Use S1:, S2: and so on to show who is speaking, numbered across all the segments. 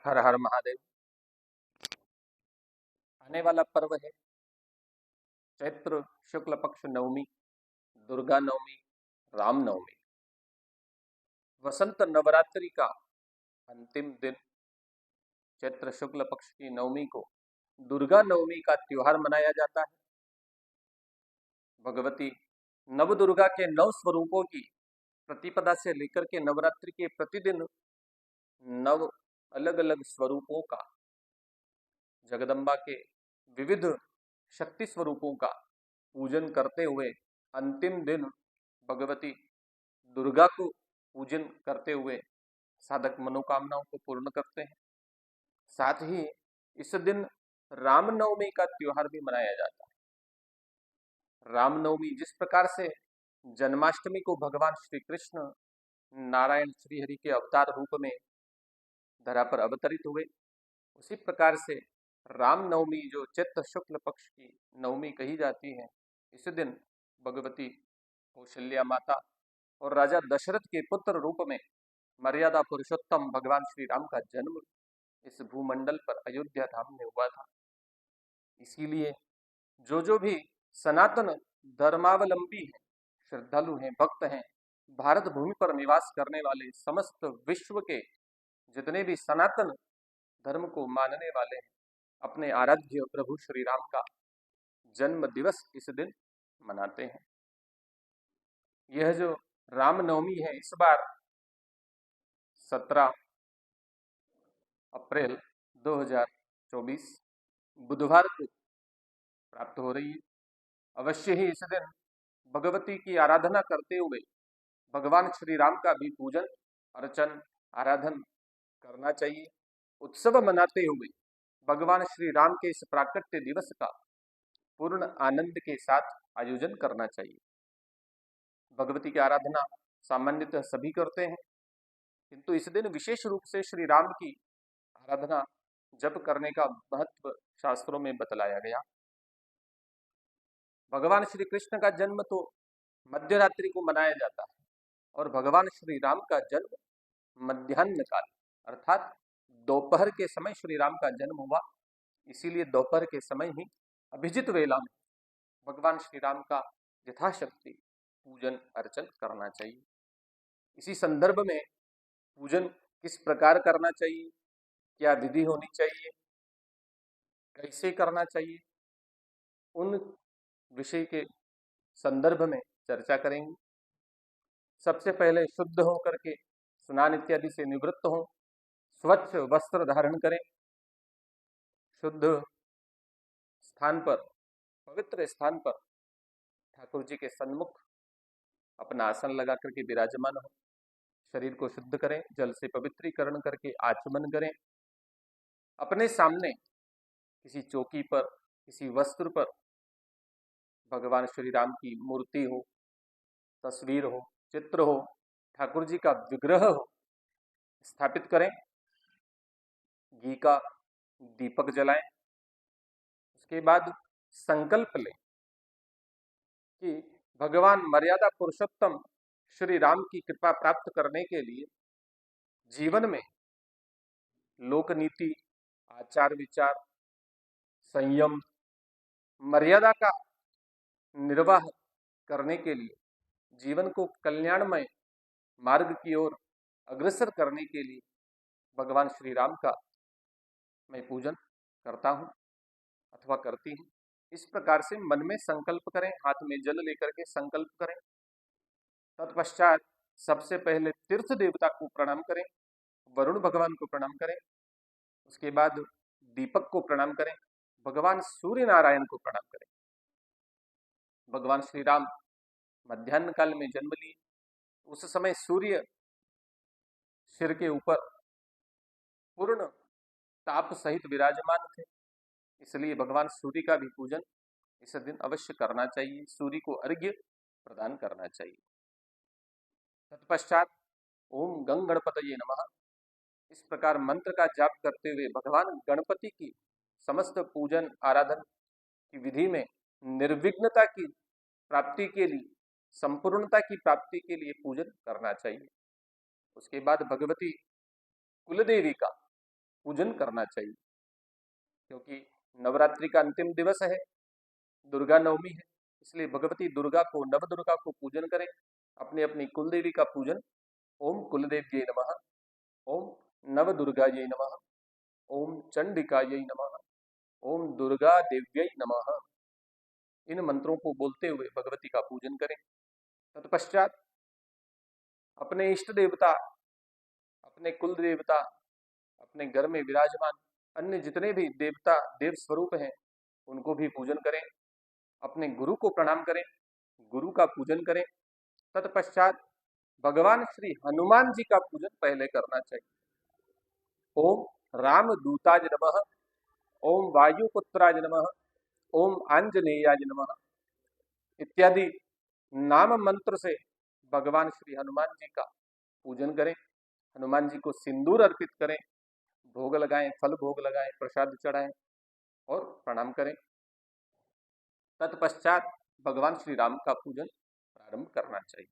S1: हर हर महादेव। आने वाला पर्व है चैत्र शुक्ल पक्ष नवमी, दुर्गा नवमी, राम नवमी। वसंत नवरात्रि का अंतिम दिन चैत्र शुक्ल पक्ष की नवमी को दुर्गा नवमी का त्योहार मनाया जाता है। भगवती नव दुर्गा के 9 स्वरूपों की प्रतिपदा से लेकर के नवरात्रि के प्रतिदिन 9 अलग अलग स्वरूपों का, जगदम्बा के विविध शक्ति स्वरूपों का पूजन करते हुए अंतिम दिन भगवती दुर्गा को पूजन करते हुए साधक मनोकामनाओं को पूर्ण करते हैं। साथ ही इस दिन रामनवमी का त्योहार भी मनाया जाता है। रामनवमी जिस प्रकार से जन्माष्टमी को भगवान श्री कृष्ण नारायण श्रीहरि के अवतार रूप में धरा पर अवतरित हुए, उसी प्रकार से रामनवमी जो चैत्र शुक्ल पक्ष की नवमी कही जाती है, इस दिन भगवती कौशल्या माता और राजा दशरथ के पुत्र रूप में मर्यादा पुरुषोत्तम भगवान श्री राम का जन्म इस भूमंडल पर अयोध्या धाम में हुआ था। इसीलिए जो भी सनातन धर्मावलंबी हैं, श्रद्धालु हैं, भक्त हैं, भारत भूमि पर निवास करने वाले समस्त विश्व के जितने भी सनातन धर्म को मानने वाले हैं, अपने आराध्य प्रभु श्री राम का जन्म दिवस इस दिन मनाते हैं। यह जो रामनवमी है इस बार 17 अप्रैल 2024 बुधवार को प्राप्त हो रही है। अवश्य ही इस दिन भगवती की आराधना करते हुए भगवान श्री राम का भी पूजन अर्चन आराधन करना चाहिए। उत्सव मनाते हुए भगवान श्री राम के इस प्राकट्य दिवस का पूर्ण आनंद के साथ आयोजन करना चाहिए। भगवती की आराधना सामान्यतः सभी करते हैं, किंतु इस दिन विशेष रूप से श्री राम की आराधना जप करने का महत्व शास्त्रों में बतलाया गया। भगवान श्री कृष्ण का जन्म तो मध्य रात्रि को मनाया जाता है और भगवान श्री राम का जन्म मध्याह्न काल अर्थात दोपहर के समय श्री राम का जन्म हुआ। इसीलिए दोपहर के समय ही अभिजित वेला में भगवान श्री राम का यथाशक्ति पूजन अर्चन करना चाहिए। इसी संदर्भ में पूजन किस प्रकार करना चाहिए, क्या विधि होनी चाहिए, कैसे करना चाहिए, उन विषय के संदर्भ में चर्चा करेंगे। सबसे पहले शुद्ध होकर के स्नान इत्यादि से निवृत्त हों, स्वच्छ वस्त्र धारण करें, शुद्ध स्थान पर, पवित्र स्थान पर ठाकुर जी के सन्मुख अपना आसन लगा करके विराजमान हो, शरीर को शुद्ध करें, जल से पवित्रीकरण करके आचमन करें। अपने सामने किसी चौकी पर, किसी वस्त्र पर भगवान श्री राम की मूर्ति हो, तस्वीर हो, चित्र हो, ठाकुर जी का विग्रह हो, स्थापित करें। घी का दीपक जलाएं। उसके बाद संकल्प लें कि भगवान मर्यादा पुरुषोत्तम श्री राम की कृपा प्राप्त करने के लिए जीवन में लोक नीति, आचार विचार, संयम, मर्यादा का निर्वाह करने के लिए, जीवन को कल्याणमय मार्ग की ओर अग्रसर करने के लिए भगवान श्री राम का मैं पूजन करता हूँ अथवा करती हूँ। इस प्रकार से मन में संकल्प करें, हाथ में जल लेकर के संकल्प करें। तत्पश्चात सबसे पहले तीर्थ देवता को प्रणाम करें, वरुण भगवान को प्रणाम करें। उसके बाद दीपक को प्रणाम करें, भगवान सूर्य नारायण को प्रणाम करें। भगवान श्री राम मध्याह्न काल में जन्म लिए, उस समय सूर्य सिर के ऊपर पूर्ण ताप सहित विराजमान थे, इसलिए भगवान सूर्य का भी पूजन इस दिन अवश्य करना चाहिए, सूर्य को अर्घ्य प्रदान करना चाहिए। तत्पश्चात ओम गंग गणपतये नमः इस प्रकार मंत्र का जाप करते हुए भगवान गणपति की समस्त पूजन आराधन की विधि में निर्विघ्नता की प्राप्ति के लिए, संपूर्णता की प्राप्ति के लिए पूजन करना चाहिए। उसके बाद भगवती कुलदेवी का पूजन करना चाहिए, क्योंकि नवरात्रि का अंतिम दिवस है, दुर्गा नवमी है, इसलिए भगवती दुर्गा को, नव दुर्गा को पूजन करें। अपनी अपनी कुल देवी का पूजन, ओम कुलदेव्यै नमः, ओम नव दुर्गायै नमः, ओम चंडिकायै नमः, ओम दुर्गा देव्यै नमः, इन मंत्रों को बोलते हुए भगवती का पूजन करें। तत्पश्चात अपने इष्ट देवता, अपने कुल देवता, अपने घर में विराजमान अन्य जितने भी देवता देव स्वरूप हैं उनको भी पूजन करें। अपने गुरु को प्रणाम करें, गुरु का पूजन करें। तत्पश्चात भगवान श्री हनुमान जी का पूजन पहले करना चाहिए। ओम राम दूताज नमः, ओम वायुपुत्राज नमः, ओम आंजनेयाज नमः इत्यादि नाम मंत्र से भगवान श्री हनुमान जी का पूजन करें। हनुमान जी को सिंदूर अर्पित करें, भोग लगाएं, फल भोग लगाएं, प्रसाद चढ़ाएं और प्रणाम करें। तत्पश्चात भगवान श्री राम का पूजन प्रारंभ करना चाहिए।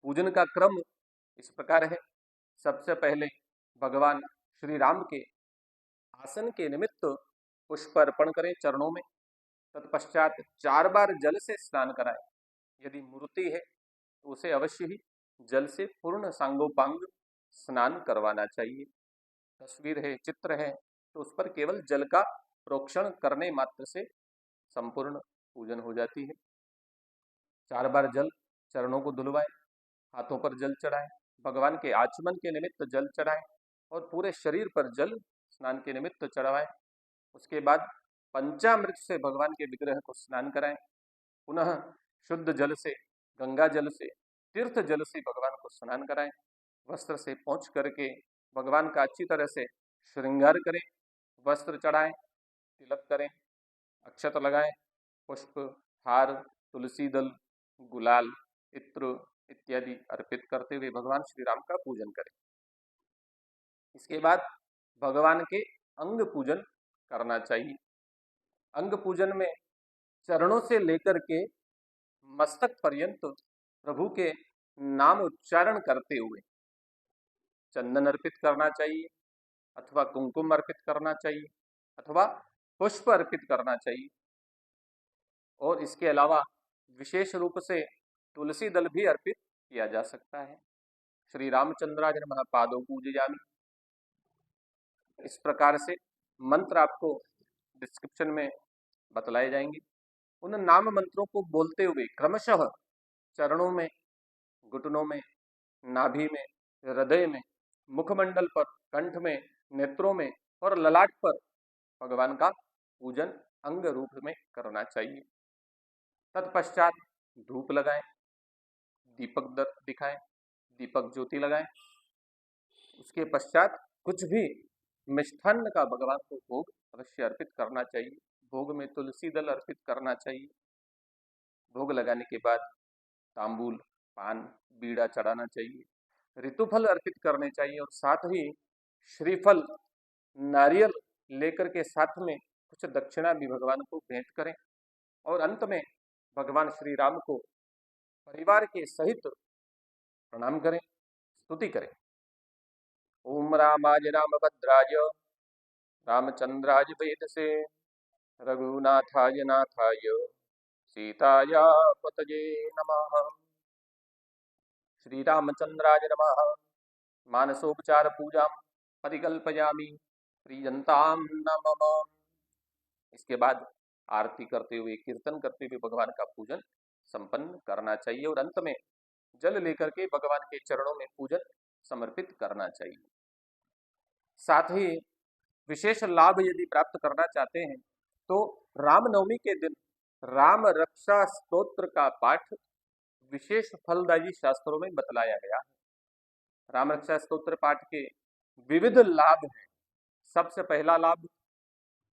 S1: पूजन का क्रम इस प्रकार है। सबसे पहले भगवान श्री राम के आसन के निमित्त पुष्प अर्पण करें चरणों में। तत्पश्चात 4 बार जल से स्नान कराएं। यदि मूर्ति है तो उसे अवश्य ही जल से पूर्ण सांगोपांग स्नान करवाना चाहिए। तस्वीर है, चित्र है, तो उस पर केवल जल का प्रोक्षण करने मात्र से संपूर्ण पूजन हो जाती है। 4 बार जल चरणों को धुलवाएं, हाथों पर जल चढ़ाएं, भगवान के आचमन के निमित्त जल चढ़ाएं और पूरे शरीर पर जल स्नान के निमित्त चढ़ाएं। उसके बाद पंचामृत से भगवान के विग्रह को स्नान कराएं। पुनः शुद्ध जल से, गंगा जल से, तीर्थ जल से भगवान को स्नान कराएं। वस्त्र से पोंछ करके भगवान का अच्छी तरह से श्रृंगार करें, वस्त्र चढ़ाएं, तिलक करें, अक्षत लगाएं, पुष्प, हार, तुलसी दल, गुलाल, इत्र इत्यादि अर्पित करते हुए भगवान श्री राम का पूजन करें। इसके बाद भगवान के अंग पूजन करना चाहिए। अंग पूजन में चरणों से लेकर के मस्तक पर्यंत प्रभु के नाम उच्चारण करते हुए चंदन अर्पित करना चाहिए, अथवा कुमकुम अर्पित करना चाहिए, अथवा पुष्प अर्पित करना चाहिए। और इसके अलावा विशेष रूप से तुलसी दल भी अर्पित किया जा सकता है। श्री रामचंद्राज नमः पादौ पूजयामि, इस प्रकार से मंत्र आपको डिस्क्रिप्शन में बतलाए जाएंगे। उन नाम मंत्रों को बोलते हुए क्रमशः चरणों में, घुटनों में, नाभि में, हृदय में, मुखमंडल पर, कंठ में, नेत्रों में और ललाट पर भगवान का पूजन अंग रूप में करना चाहिए। तत्पश्चात धूप लगाएं, दीपक दिखाएं, दीपक ज्योति लगाएं। उसके पश्चात कुछ भी मिष्ठान्न का भगवान को भोग अवश्य अर्पित करना चाहिए। भोग में तुलसी दल अर्पित करना चाहिए। भोग लगाने के बाद तांबूल, पान, बीड़ा चढ़ाना चाहिए, ऋतुफल अर्पित करने चाहिए और साथ ही श्रीफल, नारियल लेकर के साथ में कुछ दक्षिणा भी भगवान को भेंट करें। और अंत में भगवान श्री राम को परिवार के सहित प्रणाम करें, स्तुति करें। ओम रामाय रामभद्राय रामचंद्राय वेदसे रघुनाथाय नाथाय सीताया पतये नमः। श्री रामचंद्राय नमः। मानसोपचार पूजा परिकल्पयामि प्रियंताम नमः। इसके बाद आरती करते हुए, कीर्तन करते हुए भगवान का पूजन संपन्न करना चाहिए और अंत में जल लेकर के भगवान के चरणों में पूजन समर्पित करना चाहिए। साथ ही विशेष लाभ यदि प्राप्त करना चाहते हैं तो रामनवमी के दिन राम रक्षा स्तोत्र का पाठ विशेष फलदायी शास्त्रों में बतलाया गया है। राम रक्षा स्तोत्र पाठ के विविध लाभ हैं। सबसे पहला लाभ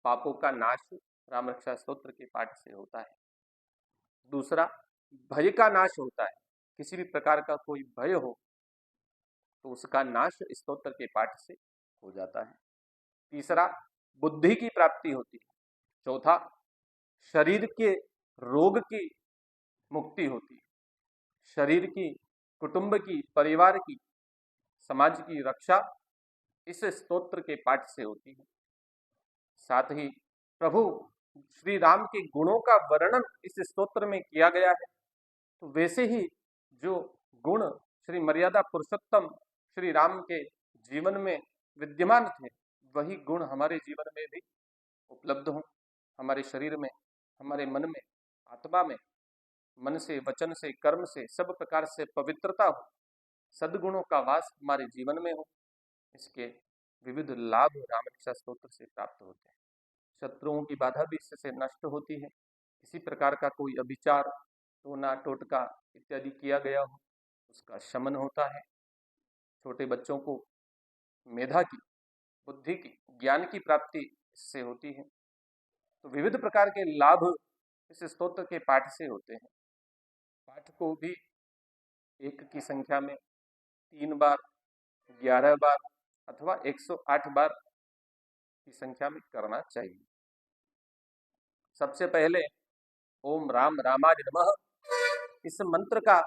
S1: पापों का नाश राम रक्षा स्तोत्र के पाठ से होता है। दूसरा, भय का नाश होता है। किसी भी प्रकार का कोई भय हो तो उसका नाश स्तोत्र के पाठ से हो जाता है। तीसरा, बुद्धि की प्राप्ति होती है। चौथा, शरीर के रोग की मुक्ति होती है। शरीर की, कुटुंब की, परिवार की, समाज की रक्षा इस स्तोत्र के पाठ से होती है। साथ ही प्रभु श्री राम के गुणों का वर्णन इस स्तोत्र में किया गया है। तो वैसे ही जो गुण श्री मर्यादा पुरुषोत्तम श्री राम के जीवन में विद्यमान थे, वही गुण हमारे जीवन में भी उपलब्ध हों, हमारे शरीर में, हमारे मन में, आत्मा में, मन से, वचन से, कर्म से, सब प्रकार से पवित्रता हो, सद्गुणों का वास हमारे जीवन में हो। इसके विविध लाभ राम रक्षा स्तोत्र से प्राप्त होते हैं। शत्रुओं की बाधा भी इससे नष्ट होती है। किसी प्रकार का कोई अभिचार, टोना टोटका इत्यादि किया गया हो, उसका शमन होता है। छोटे बच्चों को मेधा की, बुद्धि की, ज्ञान की प्राप्ति इससे होती है। तो विविध प्रकार के लाभ इस स्तोत्र के पाठ से होते हैं। पाठ को भी एक की संख्या में 3 बार, 11 बार अथवा 108 बार की संख्या में करना चाहिए। सबसे पहले ओम राम रामाय नमः इस मंत्र का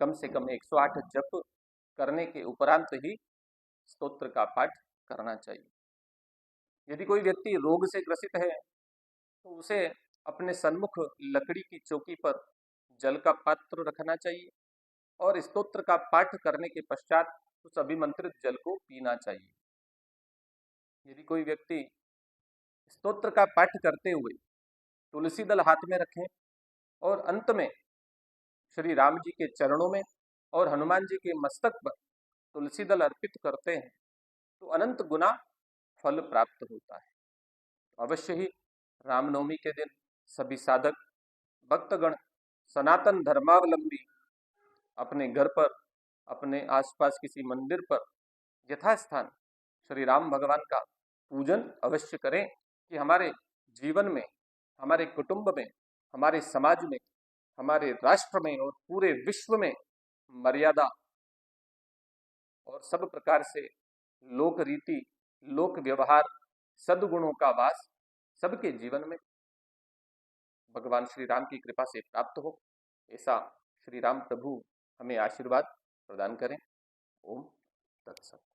S1: कम से कम 108 जप करने के उपरांत ही स्तोत्र का पाठ करना चाहिए। यदि कोई व्यक्ति रोग से ग्रसित है तो उसे अपने सन्मुख लकड़ी की चौकी पर जल का पात्र रखना चाहिए और स्तोत्र का पाठ करने के पश्चात उस अभिमंत्रित जल को पीना चाहिए। यदि कोई व्यक्ति स्तोत्र का पाठ करते हुए तुलसी दल हाथ में रखें और अंत में श्री राम जी के चरणों में और हनुमान जी के मस्तक पर तुलसी दल अर्पित करते हैं तो अनंत गुना फल प्राप्त होता है। अवश्य ही रामनवमी के दिन सभी साधक भक्तगण सनातन धर्मावलंबी अपने घर पर, अपने आसपास किसी मंदिर पर यथास्थान श्री राम भगवान का पूजन अवश्य करें कि हमारे जीवन में, हमारे कुटुंब में, हमारे समाज में, हमारे राष्ट्र में और पूरे विश्व में मर्यादा और सब प्रकार से लोक रीति, लोक व्यवहार, सद्गुणों का वास सबके जीवन में भगवान श्री राम की कृपा से प्राप्त हो, ऐसा श्री राम प्रभु हमें आशीर्वाद प्रदान करें। ओम तत्सत।